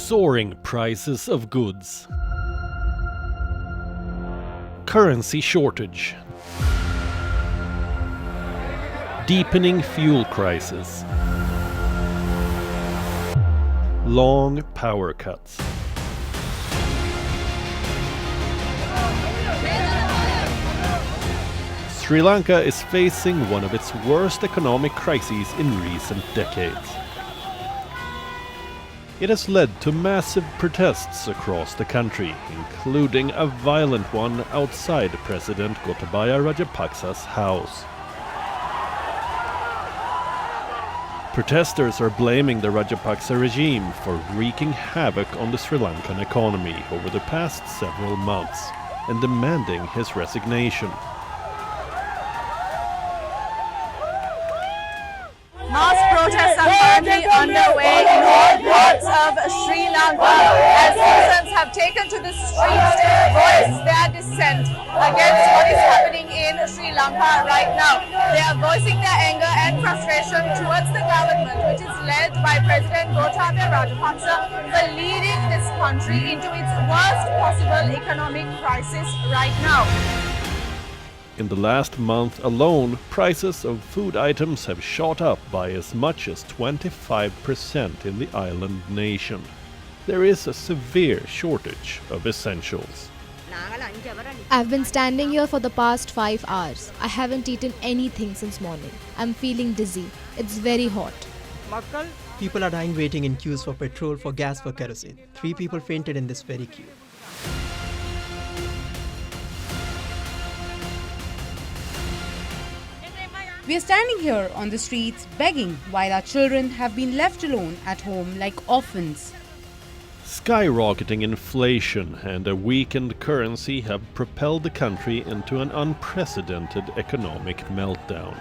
Soaring prices of goods. Currency shortage. Deepening fuel crisis. Long power cuts. Sri Lanka is facing one of its worst economic crises in recent decades. It has led to massive protests across the country, including a violent one outside President Gotabaya Rajapaksa's house. Protesters are blaming the Rajapaksa regime for wreaking havoc on the Sri Lankan economy over the past several months and demanding his resignation. Mass protests are currently underway in all parts of Sri Lanka as citizens have taken to the streets to voice their dissent against what is happening in Sri Lanka right now. They are voicing their anger and frustration towards the government, which is led by President Gotabaya Rajapaksa, for leading this country into its worst possible economic crisis right now. In the last month alone, prices of food items have shot up by as much as 25% in the island nation. There is a severe shortage of essentials. I've been standing here for the past 5 hours. I haven't eaten anything since morning. I'm feeling dizzy. It's very hot. People are dying waiting in queues for petrol, for gas, for kerosene. 3 people fainted in this very queue. We are standing here on the streets begging while our children have been left alone at home like orphans. Skyrocketing inflation and a weakened currency have propelled the country into an unprecedented economic meltdown.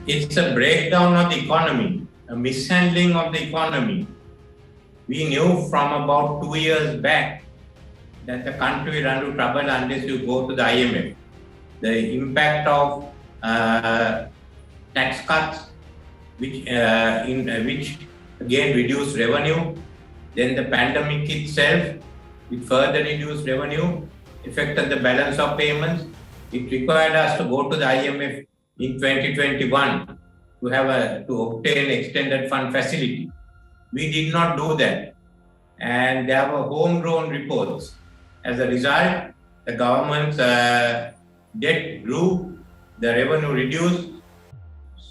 It's a breakdown of the economy, a mishandling of the economy. We knew from about 2 years back that the country will run into trouble unless you go to the IMF. The impact of tax cuts, which again reduced revenue. Then the pandemic itself, it further reduced revenue, affected the balance of payments. It required us to go to the IMF in 2021 to obtain extended fund facility. We did not do that, and there were homegrown reports. As a result, the government's debt grew. The revenue reduced.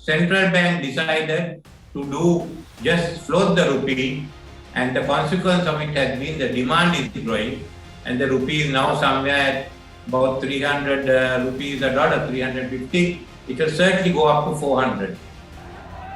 Central bank decided to just float the rupee, and the consequence of it has been the demand is growing, and the rupee is now somewhere at about 300 rupees a dollar, 350. It will certainly go up to 400.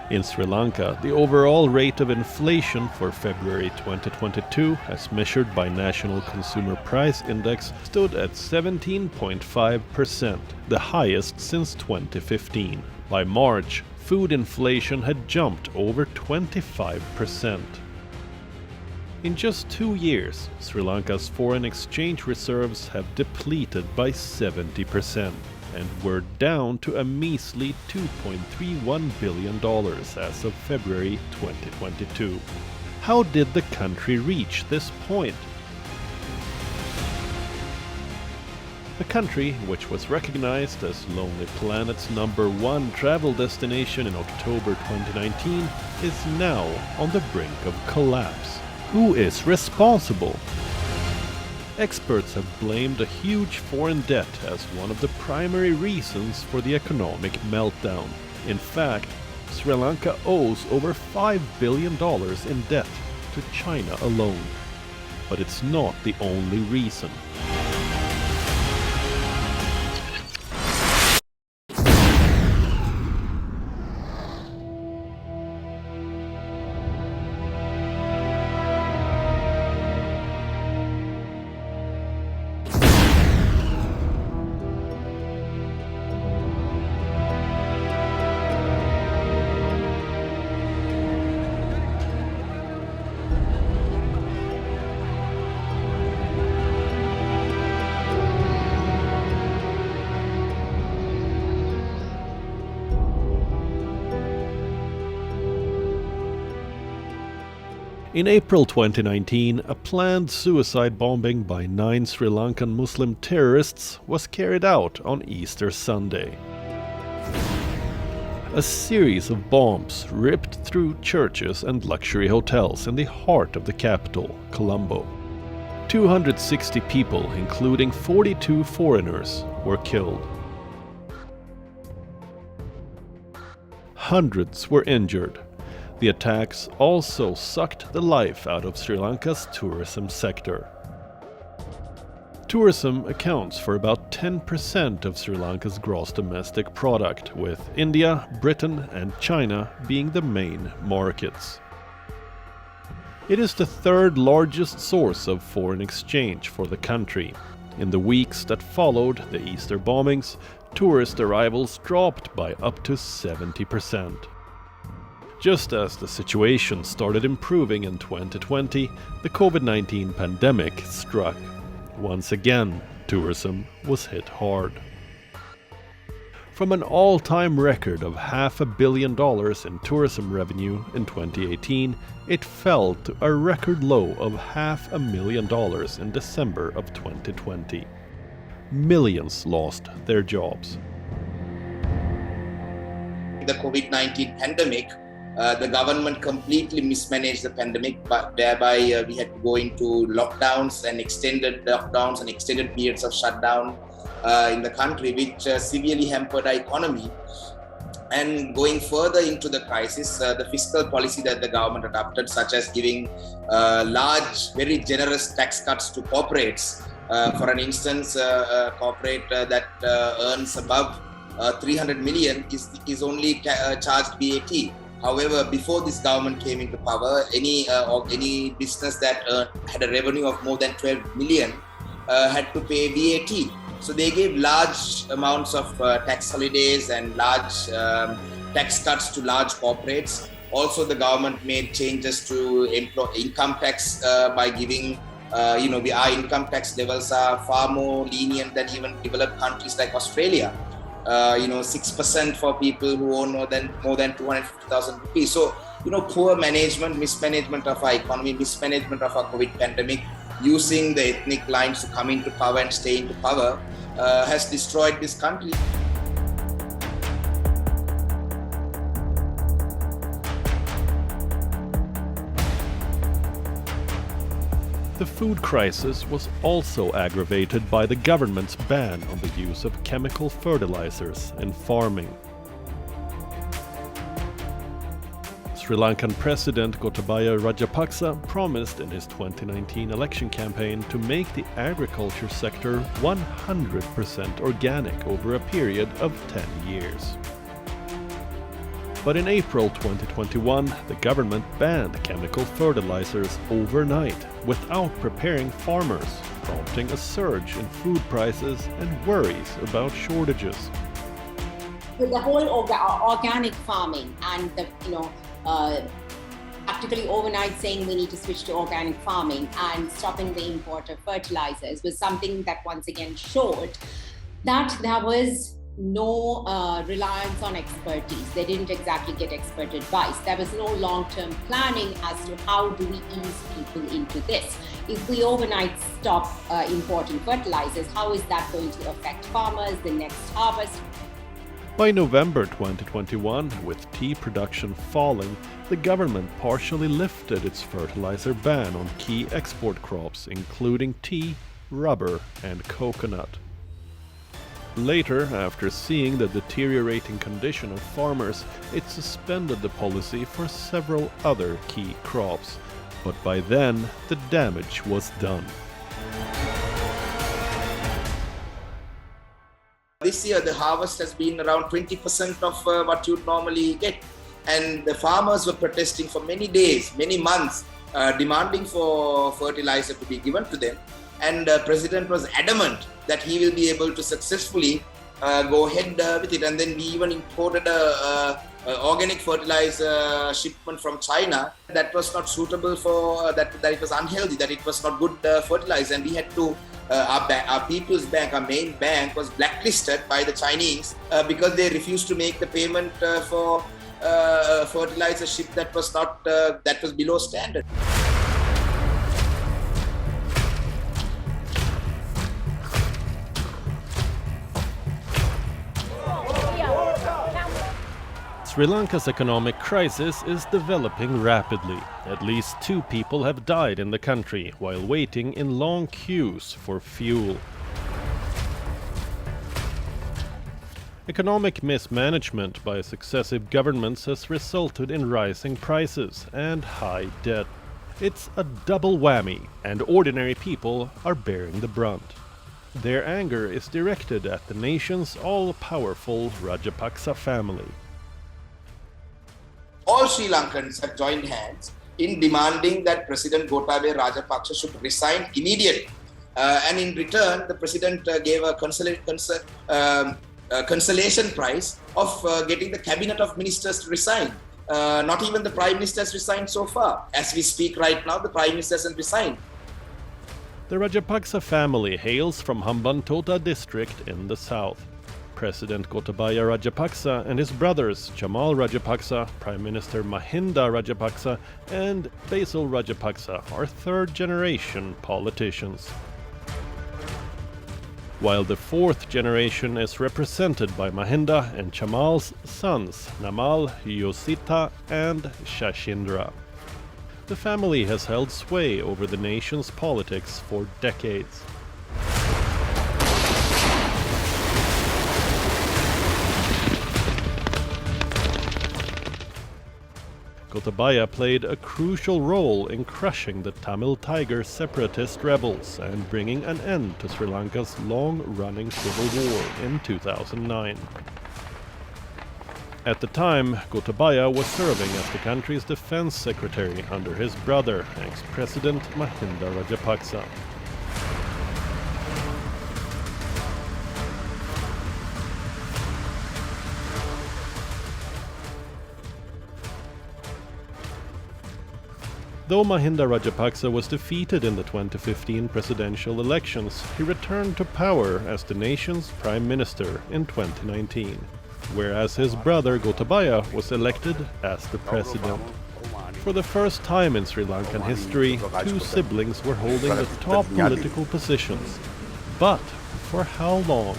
In Sri Lanka, the overall rate of inflation for February 2022, as measured by National Consumer Price Index, stood at 17.5%, the highest since 2015. By March, food inflation had jumped over 25%. In just 2 years, Sri Lanka's foreign exchange reserves have depleted by 70%. And were down to a measly $2.31 billion as of February 2022. How did the country reach this point? The country, which was recognized as Lonely Planet's #1 travel destination in October 2019, is now on the brink of collapse. Who is responsible? Experts have blamed a huge foreign debt as one of the primary reasons for the economic meltdown. In fact, Sri Lanka owes over $5 billion in debt to China alone. But it's not the only reason. In April 2019, a planned suicide bombing by 9 Sri Lankan Muslim terrorists was carried out on Easter Sunday. A series of bombs ripped through churches and luxury hotels in the heart of the capital, Colombo. 260 people, including 42 foreigners, were killed. Hundreds were injured. The attacks also sucked the life out of Sri Lanka's tourism sector. Tourism accounts for about 10% of Sri Lanka's gross domestic product, with India, Britain and China being the main markets. It is the third largest source of foreign exchange for the country. In the weeks that followed the Easter bombings, tourist arrivals dropped by up to 70%. Just as the situation started improving in 2020, the COVID-19 pandemic struck. Once again, tourism was hit hard. From an all-time record of $500 million in tourism revenue in 2018, it fell to a record low of $500,000 in December of 2020. Millions lost their jobs. The COVID-19 pandemic, the government completely mismanaged the pandemic, but thereby we had to go into lockdowns and extended periods of shutdown in the country, which severely hampered our economy. And going further into the crisis, the fiscal policy that the government adopted, such as giving large, very generous tax cuts to corporates. For an instance, a corporate that earns above 300 million is only charged VAT. However, before this government came into power, any business that had a revenue of more than 12 million had to pay VAT. So they gave large amounts of tax holidays and large tax cuts to large corporates. Also, the government made changes to income tax by giving, our income tax levels are far more lenient than even developed countries like Australia. 6% for people who own more than 250,000 rupees. So, poor management, mismanagement of our economy, mismanagement of our COVID pandemic, using the ethnic lines to come into power and stay into power has destroyed this country. The food crisis was also aggravated by the government's ban on the use of chemical fertilizers in farming. Sri Lankan President Gotabaya Rajapaksa promised in his 2019 election campaign to make the agriculture sector 100% organic over a period of 10 years. But in April 2021, the government banned chemical fertilizers overnight without preparing farmers, prompting a surge in food prices and worries about shortages. With the whole organic farming and the, practically overnight saying we need to switch to organic farming and stopping the import of fertilizers was something that once again showed that there was no reliance on expertise. They didn't exactly get expert advice. There was no long-term planning as to how do we ease people into this. If we overnight stop importing fertilizers, how is that going to affect farmers, the next harvest? By November 2021, with tea production falling, the government partially lifted its fertilizer ban on key export crops, including tea, rubber, and coconut. Later, after seeing the deteriorating condition of farmers, it suspended the policy for several other key crops. But by then, the damage was done. This year, the harvest has been around 20% of what you'd normally get. And the farmers were protesting for many days, many months, demanding for fertilizer to be given to them. And the president was adamant that he will be able to successfully go ahead with it. And then we even imported a organic fertilizer shipment from China that was not suitable for that it was unhealthy, that it was not good fertilizer. And we had to, our People's Bank, our main bank, was blacklisted by the Chinese because they refused to make the payment for fertilizer ship that was below standard. Sri Lanka's economic crisis is developing rapidly. At least 2 people have died in the country while waiting in long queues for fuel. Economic mismanagement by successive governments has resulted in rising prices and high debt. It's a double whammy, and ordinary people are bearing the brunt. Their anger is directed at the nation's all-powerful Rajapaksa family. All Sri Lankans have joined hands in demanding that President Gotabaya Rajapaksa should resign immediately. And in return, the President gave a consolation prize of getting the cabinet of ministers to resign. Not even the Prime Minister has resigned so far. As we speak right now, the Prime Minister hasn't resigned. The Rajapaksa family hails from Hambantota district in the south. President Gotabaya Rajapaksa and his brothers Chamal Rajapaksa, Prime Minister Mahinda Rajapaksa, and Basil Rajapaksa are third-generation politicians. While the fourth generation is represented by Mahinda and Chamal's sons Namal, Yosita, and Shashindra. The family has held sway over the nation's politics for decades. Gotabaya played a crucial role in crushing the Tamil Tiger separatist rebels and bringing an end to Sri Lanka's long-running civil war in 2009. At the time, Gotabaya was serving as the country's defense secretary under his brother, ex-president Mahinda Rajapaksa. Though Mahinda Rajapaksa was defeated in the 2015 presidential elections, he returned to power as the nation's prime minister in 2019, whereas his brother Gotabaya was elected as the president. For the first time in Sri Lankan history, 2 siblings were holding the top political positions. But for how long?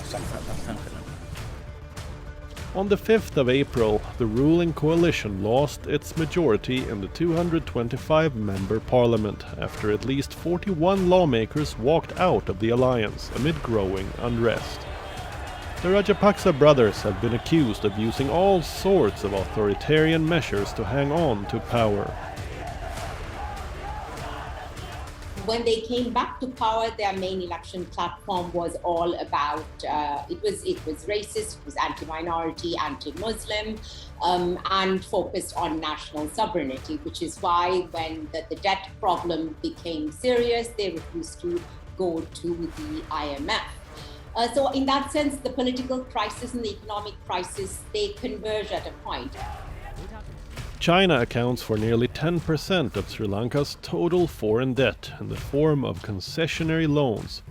On the 5th of April, the ruling coalition lost its majority in the 225-member parliament after at least 41 lawmakers walked out of the alliance amid growing unrest. The Rajapaksa brothers have been accused of using all sorts of authoritarian measures to hang on to power. When they came back to power, their main election platform was all about, it was racist, it was anti-minority, anti-Muslim, and focused on national sovereignty, which is why when the debt problem became serious, they refused to go to the IMF. So in that sense, the political crisis and the economic crisis, they converge at a point. China accounts for nearly 10% of Sri Lanka's total foreign debt in the form of concessionary loans,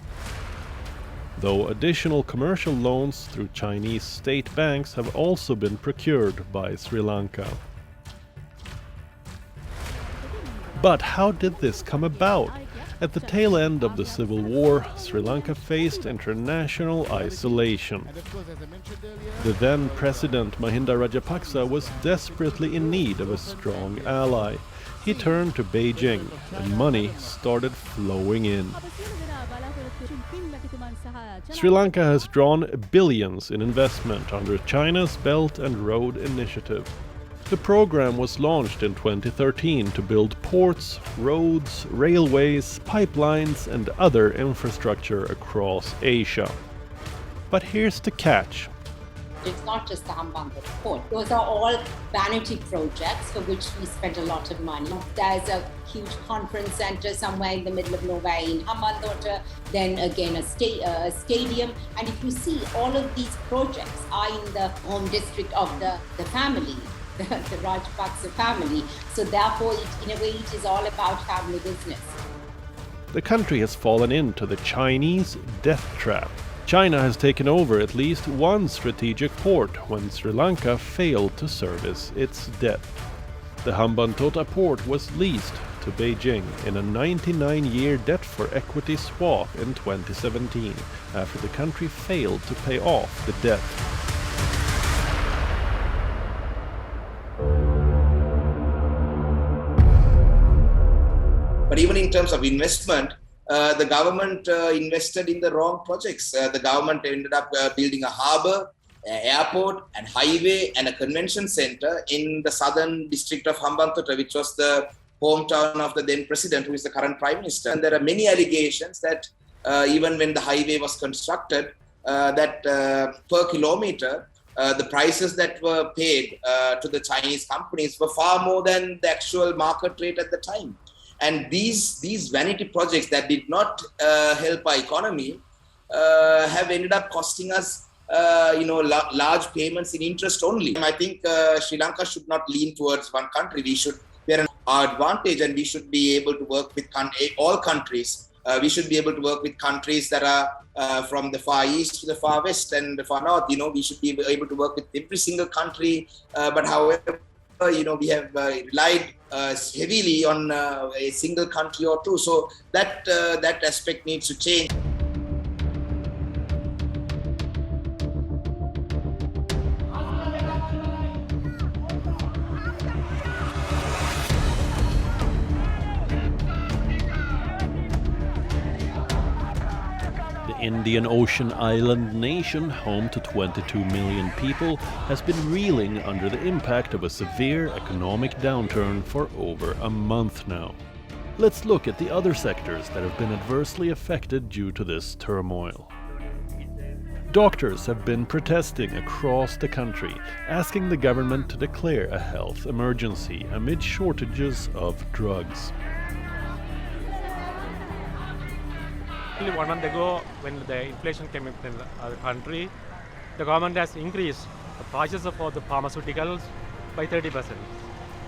though additional commercial loans through Chinese state banks have also been procured by Sri Lanka. But how did this come about? At the tail end of the civil war, Sri Lanka faced international isolation. The then President Mahinda Rajapaksa was desperately in need of a strong ally. He turned to Beijing, and money started flowing in. Sri Lanka has drawn billions in investment under China's Belt and Road Initiative. The program was launched in 2013 to build ports, roads, railways, pipelines, and other infrastructure across Asia. But here's the catch. It's not just the Hambantota port. Those are all vanity projects for which we spent a lot of money. There's a huge conference center somewhere in the middle of nowhere in Hambantota, then again a stadium. And if you see, all of these projects are in the home district of the family. The Rajapaksa family. So therefore, in a way, it is all about family business. The country has fallen into the Chinese death trap. China has taken over at least one strategic port when Sri Lanka failed to service its debt. The Hambantota port was leased to Beijing in a 99-year debt-for-equity swap in 2017 after the country failed to pay off the debt. But even in terms of investment, the government invested in the wrong projects. The government ended up building a harbour, airport and highway and a convention center in the southern district of Hambantota, which was the hometown of the then president, who is the current prime minister. And there are many allegations that even when the highway was constructed, that per kilometer, the prices that were paid to the Chinese companies were far more than the actual market rate at the time. And these vanity projects that did not help our economy have ended up costing us large payments in interest only. I think Sri Lanka should not lean towards one country. We are an advantage, and we should be able to work with all countries. We should be able to work with countries that are from the far east to the far west and the far north. We should be able to work with every single country. But however, we have relied heavily on a single country or two. So that aspect needs to change. Indian Ocean island nation, home to 22 million people, has been reeling under the impact of a severe economic downturn for over a month now. Let's look at the other sectors that have been adversely affected due to this turmoil. Doctors have been protesting across the country, asking the government to declare a health emergency amid shortages of drugs. 1 month ago, when the inflation came into the country, the government has increased the prices for the pharmaceuticals by 30%.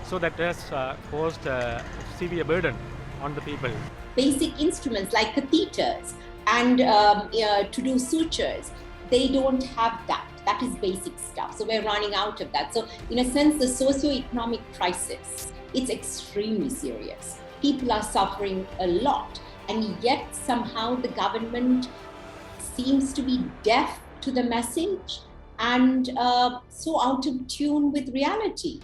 So that has caused a severe burden on the people. Basic instruments like catheters and to do sutures, they don't have that. That is basic stuff. So we're running out of that. So in a sense, the socio-economic crisis, it's extremely serious. People are suffering a lot. And yet somehow the government seems to be deaf to the message and so out of tune with reality.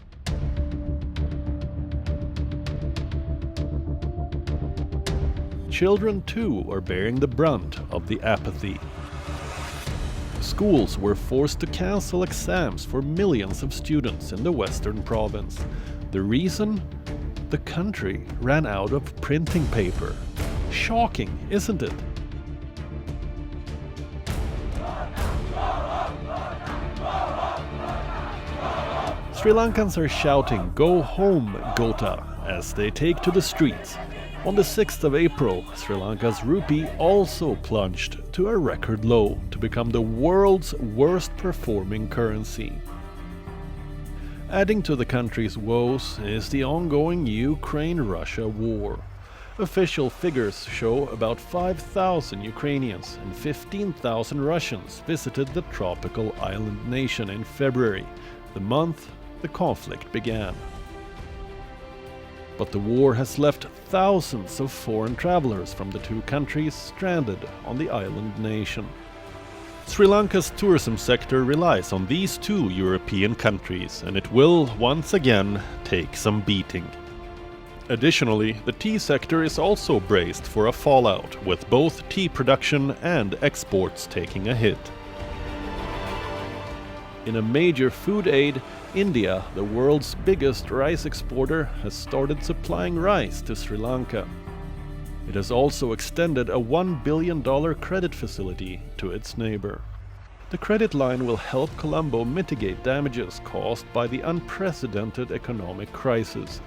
Children too are bearing the brunt of the apathy. Schools were forced to cancel exams for millions of students in the western province. The reason? The country ran out of printing paper. Shocking, isn't it? Sri Lankans are shouting "Go home, Gota," as they take to the streets. On the 6th of April, Sri Lanka's rupee also plunged to a record low to become the world's worst performing currency. Adding to the country's woes is the ongoing Ukraine-Russia war. Official figures show about 5,000 Ukrainians and 15,000 Russians visited the tropical island nation in February, the month the conflict began. But the war has left thousands of foreign travelers from the two countries stranded on the island nation. Sri Lanka's tourism sector relies on these two European countries, and it will once again take some beating. Additionally, the tea sector is also braced for a fallout, with both tea production and exports taking a hit. In a major food aid, India, the world's biggest rice exporter, has started supplying rice to Sri Lanka. It has also extended a $1 billion credit facility to its neighbor. The credit line will help Colombo mitigate damages caused by the unprecedented economic crisis,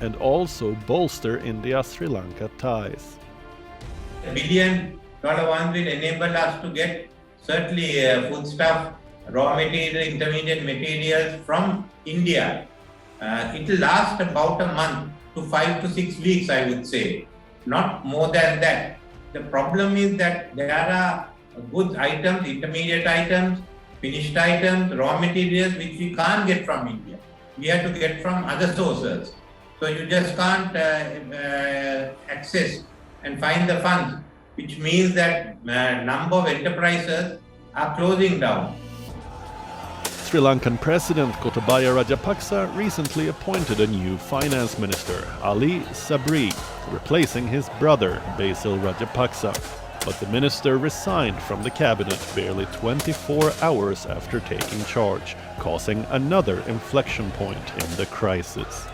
and also bolster India-Sri Lanka ties. $1 billion one will enable us to get certainly foodstuff, raw material, intermediate materials from India. It will last about a month to 5 to 6 weeks, I would say, not more than that. The problem is that there are goods items, intermediate items, finished items, raw materials which we can't get from India. We have to get from other sources. So you just can't access and find the funds, which means that number of enterprises are closing down. Sri Lankan President Gotabaya Rajapaksa recently appointed a new finance minister, Ali Sabri, replacing his brother Basil Rajapaksa. But the minister resigned from the cabinet barely 24 hours after taking charge, causing another inflection point in the crisis.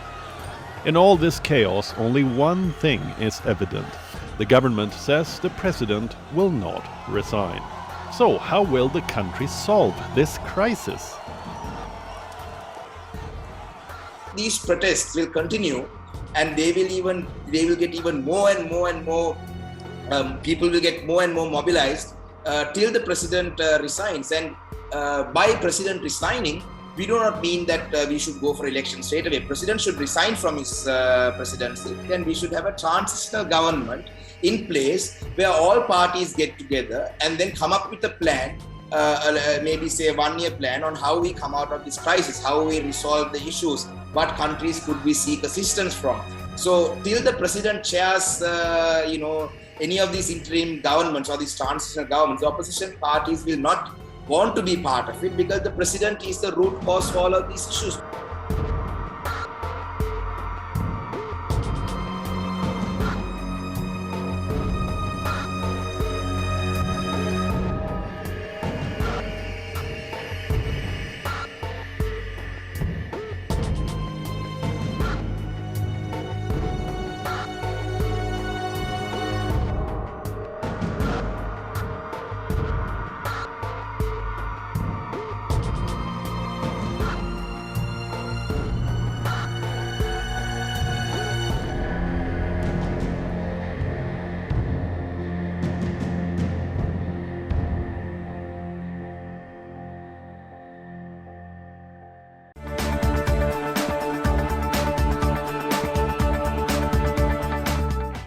In all this chaos, only one thing is evident. The government says the president will not resign. So how will the country solve this crisis? These protests will continue, and they will get even more and more. People will get more and more mobilized till the president resigns. And by president resigning, we do not mean that we should go for election straight away. President should resign from his presidency, then we should have a transitional government in place where all parties get together and then come up with a plan, maybe say a 1-year plan on how we come out of this crisis, how we resolve the issues, what countries could we seek assistance from. So till the president chairs, any of these interim governments or these transitional governments, the opposition parties will not want to be part of it because the president is the root cause for all of these issues.